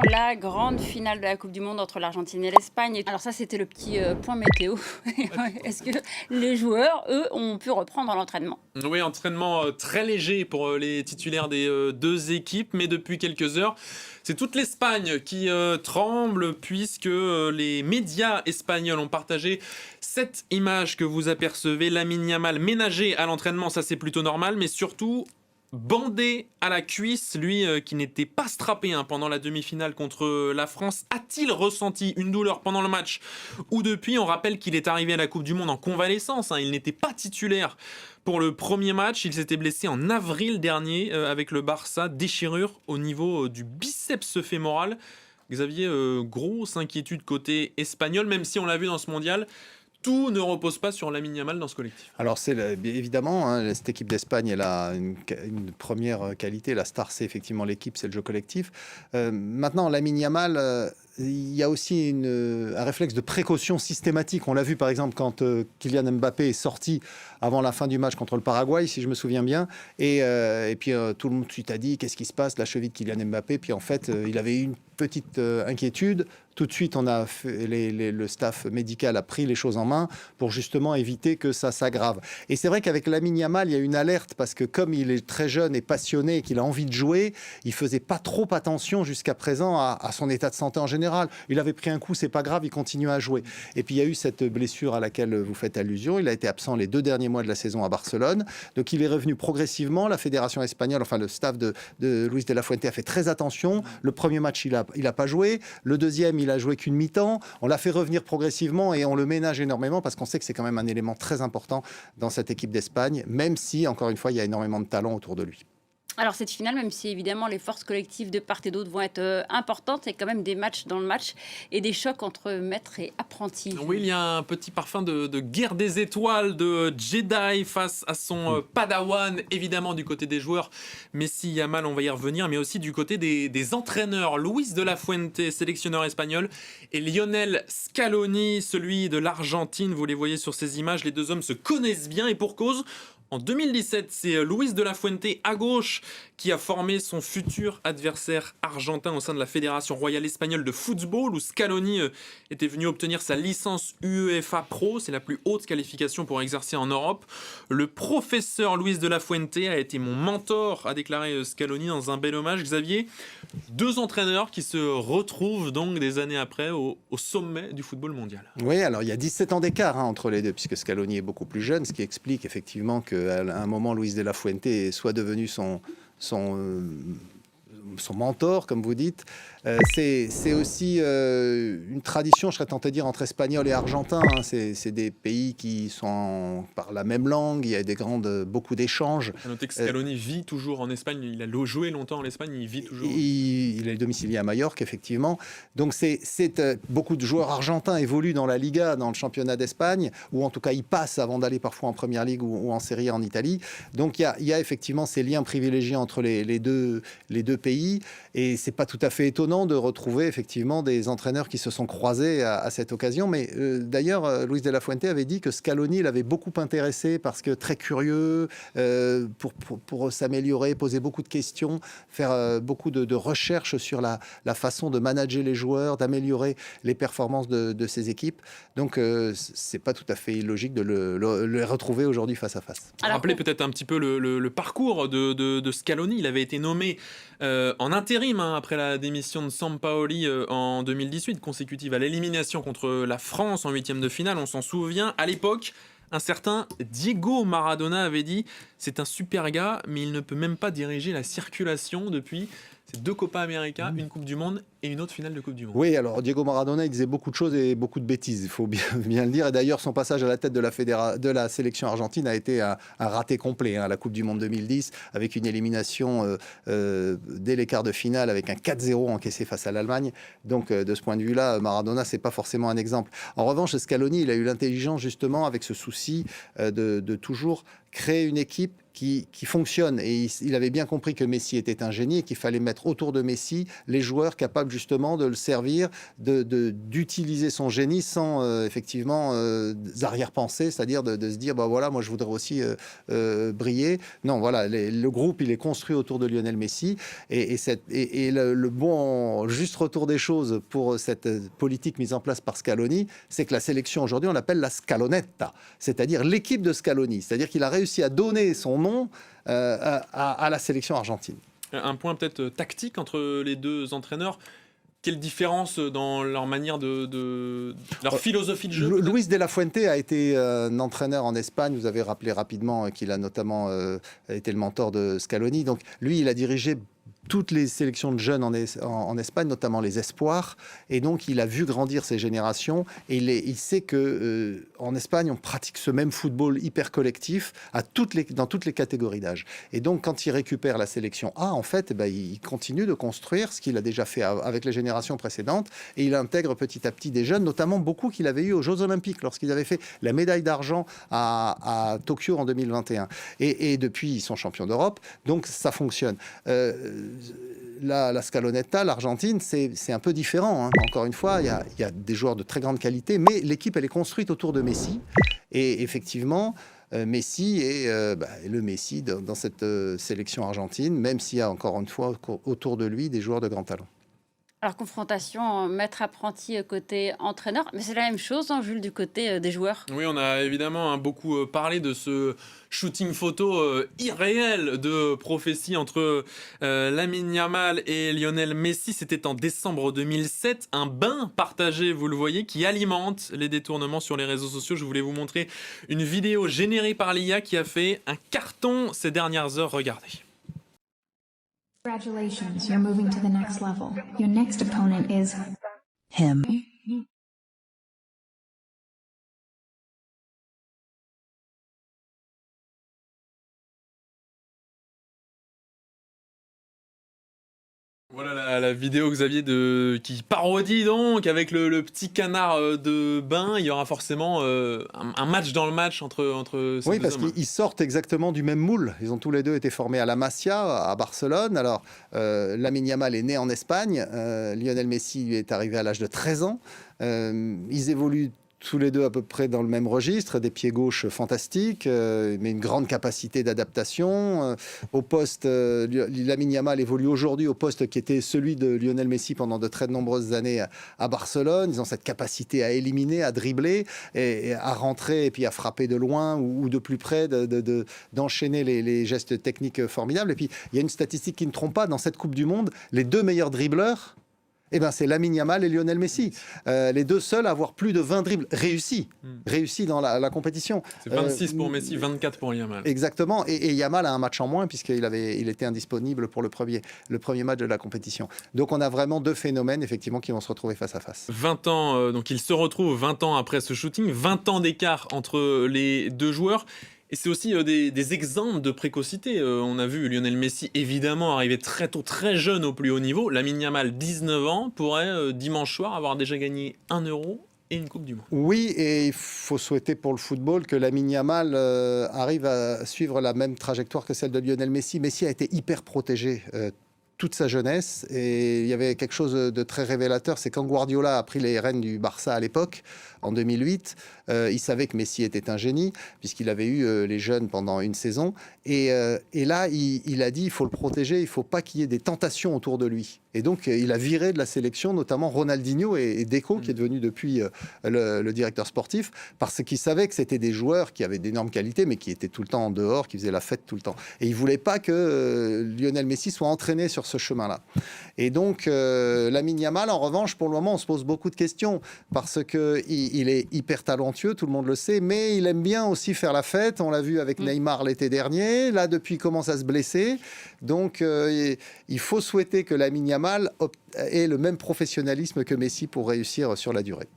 la grande finale de la Coupe du Monde entre l'Argentine et l'Espagne. Alors ça, c'était le petit point météo. Est-ce que les joueurs, eux, ont pu reprendre l'entraînement ? Oui, entraînement très léger pour les titulaires des deux équipes, mais depuis quelques heures, c'est toute l'Espagne qui tremble puisque les médias espagnols ont partagé cette image que vous apercevez, Lamine Yamal ménagé à l'entraînement, ça c'est plutôt normal, mais surtout bandé à la cuisse, lui qui n'était pas strappé pendant la demi-finale contre la France. A-t-il ressenti une douleur pendant le match ou depuis? On rappelle qu'il est arrivé à la Coupe du Monde en convalescence, il n'était pas titulaire pour le premier match. Il s'était blessé en avril dernier avec le Barça, déchirure au niveau du biceps fémoral. Xavier, grosse inquiétude côté espagnol, même si on l'a vu dans ce mondial, tout ne repose pas sur Lamine Yamal dans ce collectif. Alors évidemment, cette équipe d'Espagne, elle a une première qualité. La star, c'est effectivement l'équipe, c'est le jeu collectif. Maintenant, Lamine Yamal, il y a aussi un réflexe de précaution systématique. On l'a vu par exemple quand Kylian Mbappé est sorti avant la fin du match contre le Paraguay, si je me souviens bien. Et puis tout le monde a dit qu'est-ce qui se passe, la cheville de Kylian Mbappé. Puis en fait, il avait eu une petite inquiétude. Tout de suite, le staff médical a pris les choses en main pour justement éviter que ça s'aggrave. Et c'est vrai qu'avec Lamine Yamal, il y a une alerte parce que comme il est très jeune et passionné et qu'il a envie de jouer, il faisait pas trop attention jusqu'à présent à son état de santé en général. Il avait pris un coup, c'est pas grave, il continue à jouer. Et puis il y a eu cette blessure à laquelle vous faites allusion. Il a été absent les 2 derniers mois de la saison à Barcelone. Donc il est revenu progressivement. La fédération espagnole, enfin le staff de Luis de la Fuente a fait très attention. Le premier match, il a pas joué. Le deuxième, il a joué qu'une mi-temps. On l'a fait revenir progressivement et on le ménage énormément parce qu'on sait que c'est quand même un élément très important dans cette équipe d'Espagne, même si, encore une fois, il y a énormément de talent autour de lui. Alors cette finale, même si évidemment les forces collectives de part et d'autre vont être importantes, il y a quand même des matchs dans le match et des chocs entre maîtres et apprentis. Oui, il y a un petit parfum de guerre des étoiles, de Jedi face à son Padawan, évidemment du côté des joueurs. Messi, Yamal, on va y revenir, mais aussi du côté des entraîneurs. Luis de la Fuente, sélectionneur espagnol, et Lionel Scaloni, celui de l'Argentine. Vous les voyez sur ces images, les deux hommes se connaissent bien et pour cause. En 2017, c'est Luis de la Fuente à gauche qui a formé son futur adversaire argentin au sein de la Fédération royale espagnole de football où Scaloni était venu obtenir sa licence UEFA Pro, c'est la plus haute qualification pour exercer en Europe. Le professeur Luis de la Fuente a été mon mentor, a déclaré Scaloni dans un bel hommage. Xavier, 2 entraîneurs qui se retrouvent donc des années après au sommet du football mondial. Oui, alors il y a 17 ans d'écart entre les deux, puisque Scaloni est beaucoup plus jeune, ce qui explique effectivement qu'à un moment, Luis de la Fuente soit devenu son mentor, comme vous dites. C'est aussi une tradition, je serais tenté de dire, entre Espagnols et Argentins. C'est des pays qui parlent la même langue, il y a beaucoup d'échanges. À noter que Scaloni vit toujours en Espagne, il a joué longtemps en Espagne, il vit toujours. Il est domicilié à Majorque, effectivement. Donc beaucoup de joueurs argentins évoluent dans la Liga, dans le championnat d'Espagne, ou en tout cas ils passent avant d'aller parfois en Première Ligue ou en Serie A en Italie. Donc il y a effectivement ces liens privilégiés entre les deux pays, et c'est pas tout à fait étonnant de retrouver effectivement des entraîneurs qui se sont croisés à cette occasion. Mais d'ailleurs, Luis de la Fuente avait dit que Scaloni l'avait beaucoup intéressé parce que très curieux, pour s'améliorer, poser beaucoup de questions, faire beaucoup de recherches sur la façon de manager les joueurs, d'améliorer les performances de ses équipes. Donc, c'est pas tout à fait illogique de le retrouver aujourd'hui face à face. Rappelez peut-être un petit peu le parcours de Scaloni. Il avait été nommé en intérim après la démission de Sampaoli en 2018, consécutive à l'élimination contre la France en 8e de finale. On s'en souvient, à l'époque, un certain Diego Maradona avait dit « C'est un super gars, mais il ne peut même pas diriger la circulation depuis ». C'est 2 Copa América, une Coupe du Monde et une autre finale de Coupe du Monde. Oui, alors Diego Maradona, il disait beaucoup de choses et beaucoup de bêtises, il faut bien le dire. Et d'ailleurs, son passage à la tête de la sélection argentine a été un raté complet. La Coupe du Monde 2010, avec une élimination dès les quarts de finale, avec un 4-0 encaissé face à l'Allemagne. Donc, de ce point de vue-là, Maradona, c'est pas forcément un exemple. En revanche, Scaloni, il a eu l'intelligence, justement, avec ce souci de toujours créer une équipe qui fonctionne. Et il avait bien compris que Messi était un génie et qu'il fallait mettre autour de Messi les joueurs capables justement de le servir, d'utiliser son génie sans effectivement arrière-pensée, c'est-à-dire de se dire, bah voilà, moi je voudrais aussi briller. Non, voilà, le groupe, il est construit autour de Lionel Messi et le bon juste retour des choses pour cette politique mise en place par Scaloni, c'est que la sélection aujourd'hui, on l'appelle la Scalonetta, c'est-à-dire l'équipe de Scaloni, c'est-à-dire qu'il a réussi à donner son nom à la sélection argentine. Un point peut-être tactique entre les deux entraîneurs. Quelle différence dans leur manière leur philosophie de jeu? Luis de la Fuente a été un entraîneur en Espagne. Vous avez rappelé rapidement qu'il a notamment été le mentor de Scaloni. Donc lui, il a dirigé toutes les sélections de jeunes en Espagne, notamment les espoirs. Et donc, il a vu grandir ces générations. Et il sait que en Espagne, on pratique ce même football hyper collectif dans toutes les catégories d'âge. Et donc, quand il récupère la sélection A, en fait, il continue de construire ce qu'il a déjà fait avec les générations précédentes. Et il intègre petit à petit des jeunes, notamment beaucoup qu'il avait eu aux Jeux Olympiques, lorsqu'ils avaient fait la médaille d'argent à Tokyo en 2021. Et depuis, ils sont champions d'Europe. Donc, ça fonctionne. La Scalonetta, l'Argentine, c'est un peu différent. Encore une fois, il y a des joueurs de très grande qualité, mais l'équipe, elle est construite autour de Messi. Et effectivement, Messi est le Messi dans cette sélection argentine, même s'il y a encore une fois autour de lui des joueurs de grand talent. Alors, confrontation maître-apprenti côté entraîneur, mais c'est la même chose, Jules, du côté des joueurs. Oui, on a évidemment beaucoup parlé de ce shooting photo irréel de prophétie entre Lamine Yamal et Lionel Messi. C'était en décembre 2007, un bain partagé, vous le voyez, qui alimente les détournements sur les réseaux sociaux. Je voulais vous montrer une vidéo générée par l'IA qui a fait un carton ces dernières heures. Regardez. Congratulations, you're moving to the next level. Your next opponent is him. Voilà la vidéo, Xavier, qui parodie donc avec le petit canard de bain. Il y aura forcément un match dans le match entre ces Oui, deux parce hommes. qu'ils sortent exactement du même moule. Ils ont tous les deux été formés à la Masia, à Barcelone. Alors, Lamine Yamal est né en Espagne. Lionel Messi lui est arrivé à l'âge de 13 ans. Ils évoluent tous les deux à peu près dans le même registre, des pieds gauches fantastiques, mais une grande capacité d'adaptation. Au poste, Lamine Yamal évolue aujourd'hui au poste qui était celui de Lionel Messi pendant de très nombreuses années à Barcelone. Ils ont cette capacité à éliminer, à dribbler, et à rentrer et puis à frapper de loin ou de plus près, d'enchaîner les gestes techniques formidables. Et puis, il y a une statistique qui ne trompe pas. Dans cette Coupe du Monde, les deux meilleurs dribbleurs, c'est Lamine Yamal et Lionel Messi. Les deux seuls à avoir plus de 20 dribbles réussis dans la compétition. C'est 26 pour Messi, 24 pour Yamal. Exactement. Et Yamal a un match en moins puisqu'il était indisponible pour le premier match de la compétition. Donc on a vraiment deux phénomènes effectivement qui vont se retrouver face à face. 20 ans, donc ils se retrouvent 20 ans après ce shooting, 20 ans d'écart entre les deux joueurs. Et c'est aussi des exemples de précocité. On a vu Lionel Messi, évidemment, arriver très tôt, très jeune au plus haut niveau. Lamine Yamal, 19 ans, pourrait, dimanche soir, avoir déjà gagné 1 euro et une Coupe du Monde. Oui, et il faut souhaiter pour le football que Lamine Yamal arrive à suivre la même trajectoire que celle de Lionel Messi. Messi a été hyper protégé toute sa jeunesse, et il y avait quelque chose de très révélateur, c'est quand Guardiola a pris les rênes du Barça à l'époque, en 2008, il savait que Messi était un génie, puisqu'il avait eu les jeunes pendant une saison, et là, il a dit, il faut le protéger, il ne faut pas qu'il y ait des tentations autour de lui. Et donc, il a viré de la sélection, notamment Ronaldinho et Deco, qui est devenu depuis le directeur sportif, parce qu'il savait que c'était des joueurs qui avaient d'énormes qualités, mais qui étaient tout le temps en dehors, qui faisaient la fête tout le temps. Et il ne voulait pas que Lionel Messi soit entraîné sur ce chemin-là. Et donc, Lamine Yamal, en revanche, pour le moment, on se pose beaucoup de questions, parce qu'il est hyper talentueux, tout le monde le sait, mais il aime bien aussi faire la fête. On l'a vu avec Neymar l'été dernier. Là, depuis, il commence à se blesser. Donc, il faut souhaiter que Lamine Yamal ait le même professionnalisme que Messi pour réussir sur la durée.